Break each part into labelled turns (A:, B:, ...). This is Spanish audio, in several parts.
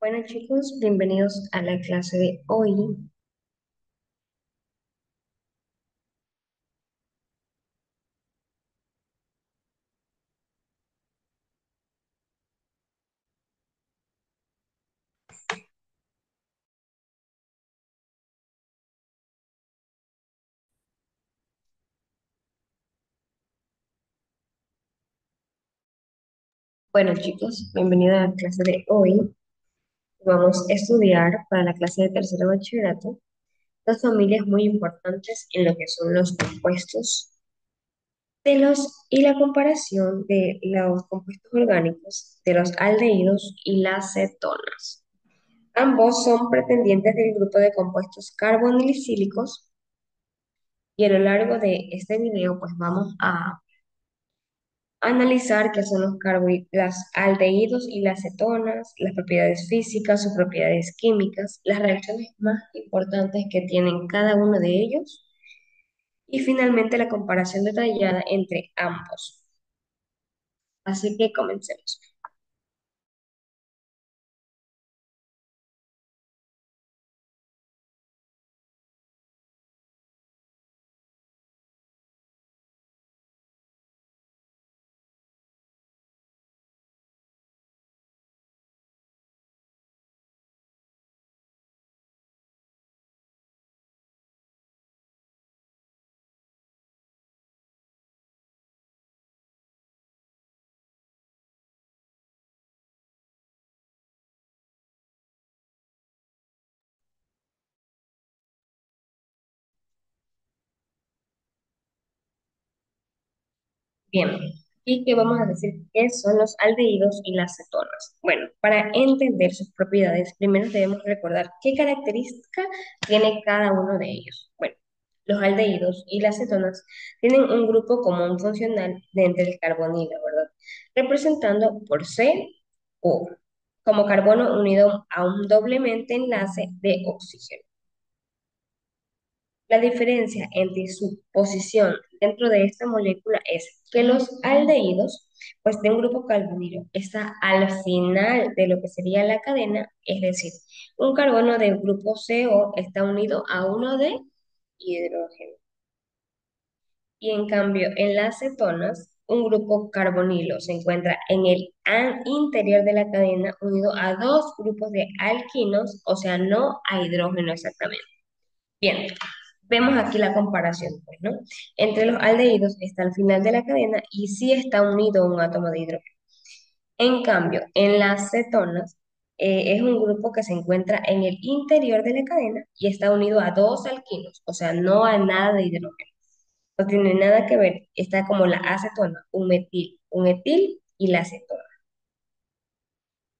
A: Bueno chicos, bienvenidos a la clase de hoy. Bueno chicos, bienvenidos a la clase de hoy. Vamos a estudiar para la clase de tercero de bachillerato dos familias muy importantes en lo que son los compuestos y la comparación de los compuestos orgánicos de los aldehídos y las cetonas. Ambos son pretendientes del grupo de compuestos carboxilílicos y a lo largo de este video pues vamos a analizar qué son los aldehídos y las cetonas, las propiedades físicas, sus propiedades químicas, las reacciones más importantes que tienen cada uno de ellos y finalmente la comparación detallada entre ambos. Así que comencemos. Bien, ¿y qué vamos a decir? ¿Qué son los aldehídos y las cetonas? Bueno, para entender sus propiedades, primero debemos recordar qué característica tiene cada uno de ellos. Bueno, los aldehídos y las cetonas tienen un grupo común funcional dentro del carbonilo, ¿verdad? Representando por CO, como carbono unido a un doblemente enlace de oxígeno. La diferencia entre su posición dentro de esta molécula es que los aldehídos, pues de un grupo carbonilo, está al final de lo que sería la cadena, es decir, un carbono del grupo CO está unido a uno de hidrógeno. Y en cambio, en las cetonas, un grupo carbonilo se encuentra en el interior de la cadena unido a dos grupos de alquinos, o sea, no a hidrógeno exactamente. Bien, vemos aquí la comparación, pues, ¿no? Entre los aldehídos está al final de la cadena y sí está unido un átomo de hidrógeno. En cambio, en las cetonas es un grupo que se encuentra en el interior de la cadena y está unido a dos alquinos, o sea, no a nada de hidrógeno. No tiene nada que ver, está como la acetona, un etil y la acetona.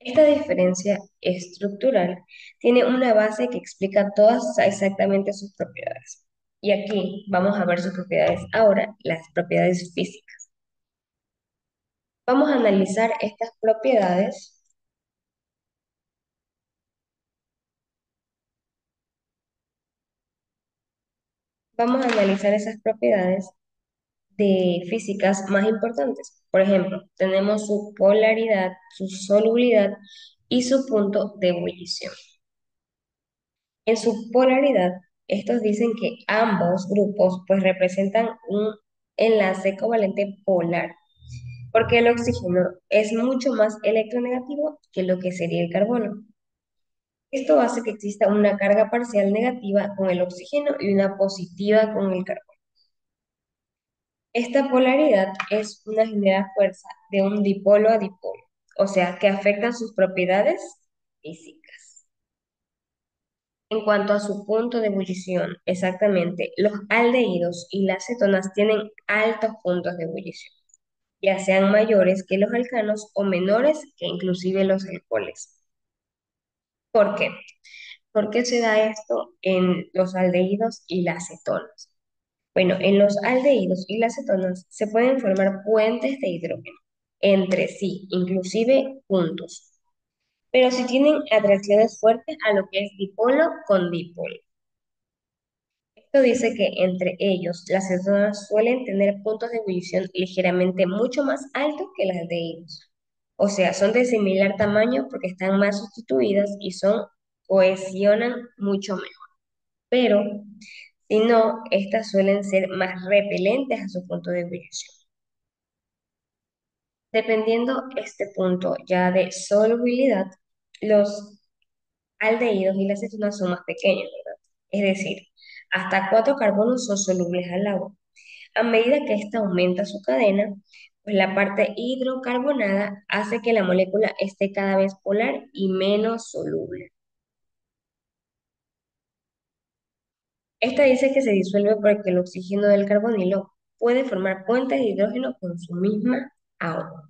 A: Esta diferencia estructural tiene una base que explica todas exactamente sus propiedades. Y aquí vamos a ver sus propiedades ahora, las propiedades físicas. Vamos a analizar estas propiedades, vamos a analizar esas propiedades de físicas más importantes. Por ejemplo, tenemos su polaridad, su solubilidad y su punto de ebullición. En su polaridad, estos dicen que ambos grupos pues representan un enlace covalente polar, porque el oxígeno es mucho más electronegativo que lo que sería el carbono. Esto hace que exista una carga parcial negativa con el oxígeno y una positiva con el carbono. Esta polaridad es una generada fuerza de un dipolo a dipolo, o sea, que afectan sus propiedades físicas. En cuanto a su punto de ebullición, exactamente, los aldehídos y las cetonas tienen altos puntos de ebullición, ya sean mayores que los alcanos o menores que inclusive los alcoholes. ¿Por qué? ¿Por qué se da esto en los aldehídos y las cetonas? Bueno, en los aldehídos y las cetonas se pueden formar puentes de hidrógeno entre sí, inclusive juntos, pero si tienen atracciones fuertes a lo que es dipolo con dipolo. Esto dice que entre ellos las cetonas suelen tener puntos de ebullición ligeramente mucho más altos que las aldehídos. O sea, son de similar tamaño porque están más sustituidas y cohesionan mucho mejor. Pero si no, estas suelen ser más repelentes a su punto de ebullición. Dependiendo este punto ya de solubilidad, los aldehídos y las cetonas son más pequeños, ¿verdad? Es decir, hasta 4 carbonos son solubles al agua. A medida que ésta aumenta su cadena, pues la parte hidrocarbonada hace que la molécula esté cada vez polar y menos soluble. Esta dice que se disuelve porque el oxígeno del carbonilo puede formar puentes de hidrógeno con su misma agua.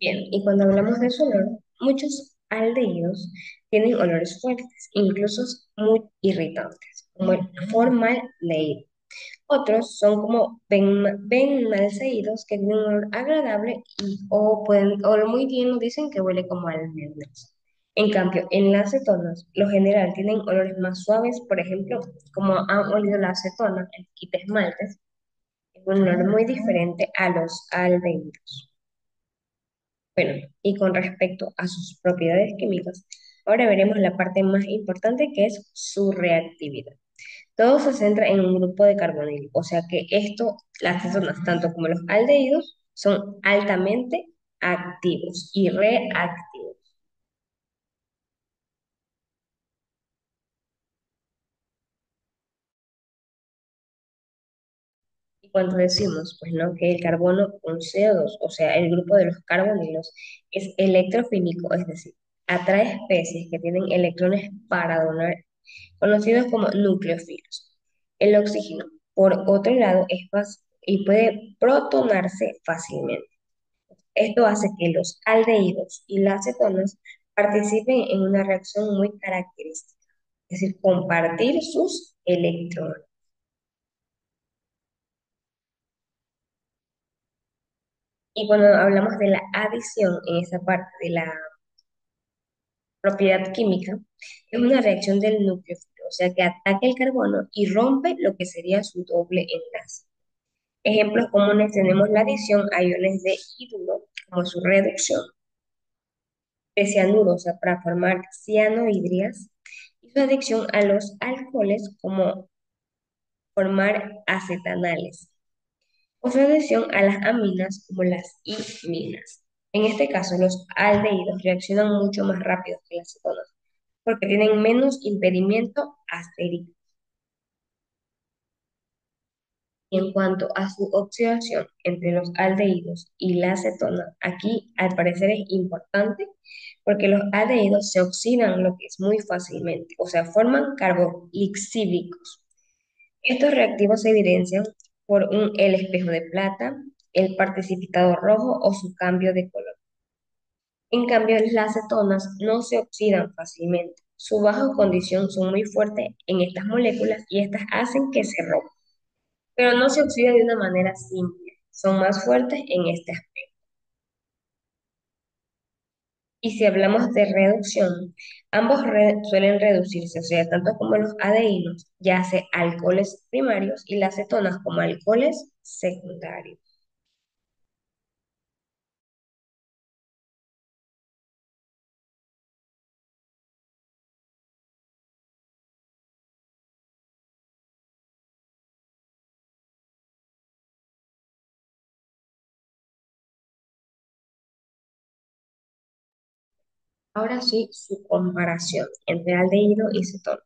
A: Bien, y cuando hablamos de su olor, muchos aldehídos tienen olores fuertes, incluso muy irritantes, como el formaldehído. Otros son como benmalsaídos que tienen un olor agradable o muy bien nos dicen que huele como a almendras. En cambio, en las acetonas, lo general tienen olores más suaves, por ejemplo, como han olido la acetona, el quita esmaltes, es un olor muy diferente a los aldehídos. Bueno, y con respecto a sus propiedades químicas, ahora veremos la parte más importante que es su reactividad. Todo se centra en un grupo de carbonilo, o sea que esto, las cetonas, tanto como los aldehídos, son altamente activos y reactivos. Y cuando decimos, pues no, que el carbono con CO2, o sea, el grupo de los carbonilos, es electrofílico, es decir, atrae especies que tienen electrones para donar, conocidos como nucleófilos. El oxígeno, por otro lado, es fácil y puede protonarse fácilmente. Esto hace que los aldehídos y las cetonas participen en una reacción muy característica, es decir, compartir sus electrones. Y cuando hablamos de la adición en esa parte de la propiedad química, es una reacción del nucleófilo, o sea que ataca el carbono y rompe lo que sería su doble enlace. Ejemplos comunes tenemos la adición a iones de hidruro, como su reducción, de cianuro, o sea, para formar cianohidrias, y su adicción a los alcoholes, como formar acetanales, o su adicción a las aminas, como las iminas. En este caso, los aldehídos reaccionan mucho más rápido que las cetonas, porque tienen menos impedimento astérico. Y en cuanto a su oxidación entre los aldehídos y la acetona, aquí al parecer es importante porque los aldehídos se oxidan lo que es muy fácilmente, o sea, forman carboxílicos. Estos reactivos se evidencian por el espejo de plata, el participitado rojo o su cambio de color. En cambio, las acetonas no se oxidan fácilmente. Su baja condición son muy fuertes en estas moléculas y estas hacen que se rompan, pero no se oxida de una manera simple. Son más fuertes en este aspecto. Y si hablamos de reducción, ambos suelen reducirse, o sea, tanto como los aldehídos, ya sea alcoholes primarios y las cetonas como alcoholes secundarios. Ahora sí, su comparación entre aldehído y cetona.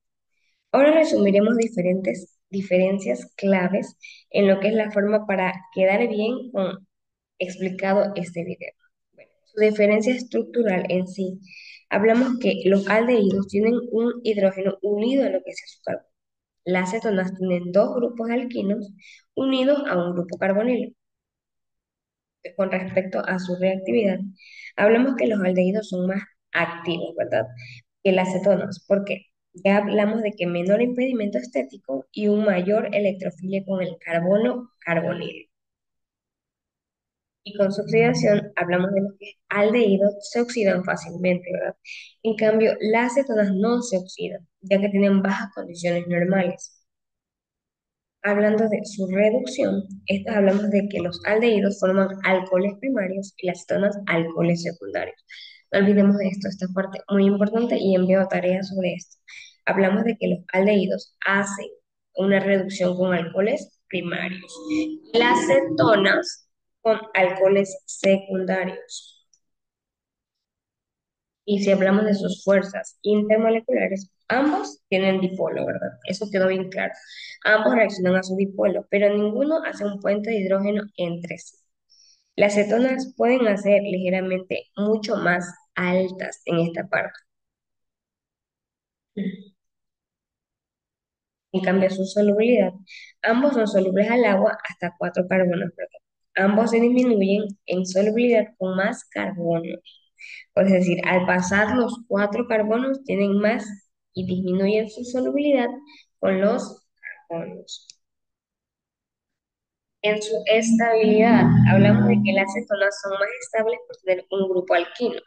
A: Ahora resumiremos diferentes diferencias claves en lo que es la forma para quedar bien con explicado este video. Bueno, su diferencia estructural en sí, hablamos que los aldehídos tienen un hidrógeno unido a lo que es su carbono. Las cetonas tienen dos grupos alquinos unidos a un grupo carbonilo. Con respecto a su reactividad, hablamos que los aldehídos son más activos, ¿verdad? Que las cetonas. ¿Por qué? Ya hablamos de que menor impedimento estético y un mayor electrofilia con el carbono carbonilo. Y con su oxidación, hablamos de los que aldehídos se oxidan fácilmente, ¿verdad? En cambio, las cetonas no se oxidan, ya que tienen bajas condiciones normales. Hablando de su reducción, estas hablamos de que los aldehídos forman alcoholes primarios y las cetonas alcoholes secundarios. No olvidemos de esto, esta parte muy importante y envío tareas sobre esto. Hablamos de que los aldehídos hacen una reducción con alcoholes primarios, las cetonas con alcoholes secundarios. Y si hablamos de sus fuerzas intermoleculares, ambos tienen dipolo, ¿verdad? Eso quedó bien claro. Ambos reaccionan a su dipolo, pero ninguno hace un puente de hidrógeno entre sí. Las cetonas pueden hacer ligeramente mucho más altas en esta parte. En cambio, su solubilidad, ambos son solubles al agua hasta 4 carbonos, ¿verdad? Ambos se disminuyen en solubilidad con más carbono. Es decir, al pasar los 4 carbonos tienen más y disminuyen su solubilidad con los carbonos. En su estabilidad, hablamos de que las cetonas son más estables por tener un grupo alquino,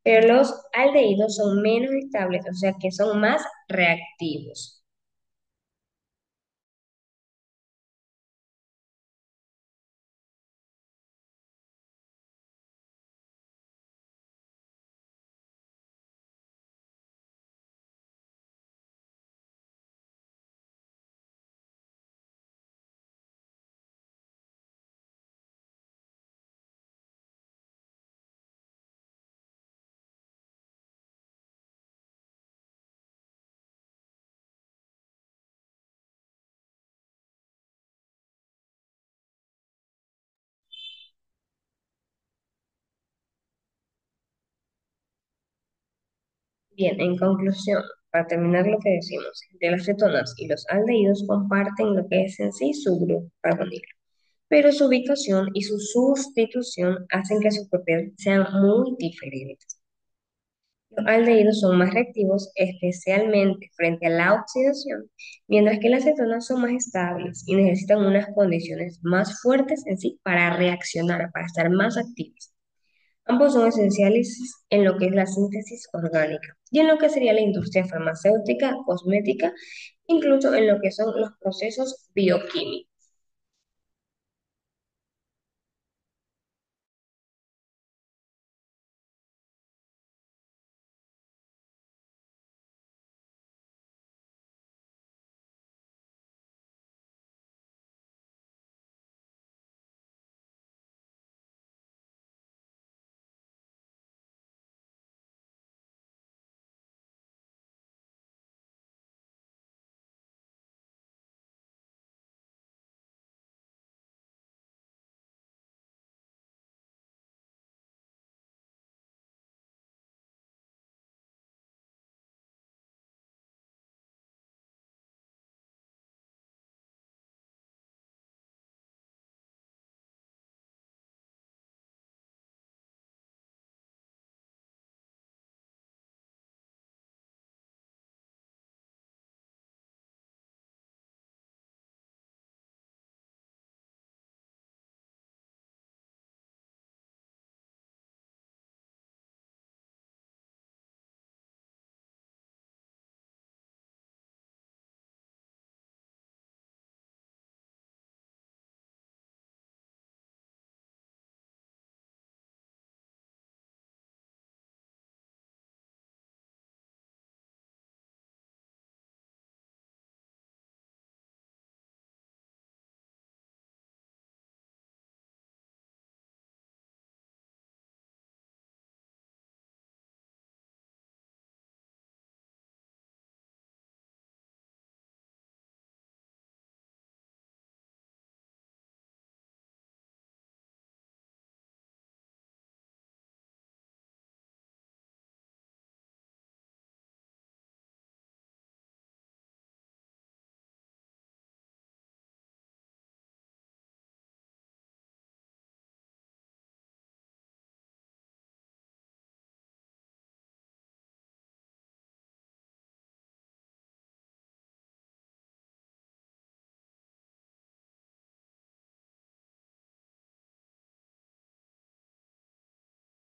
A: pero los aldehídos son menos estables, o sea que son más reactivos. Bien, en conclusión, para terminar lo que decimos, de las cetonas y los aldehídos comparten lo que es en sí su grupo carbonilo, pero su ubicación y su sustitución hacen que sus propiedades sean muy diferentes. Los aldehídos son más reactivos, especialmente frente a la oxidación, mientras que las cetonas son más estables y necesitan unas condiciones más fuertes en sí para reaccionar, para estar más activas. Ambos son esenciales en lo que es la síntesis orgánica y en lo que sería la industria farmacéutica, cosmética, incluso en lo que son los procesos bioquímicos.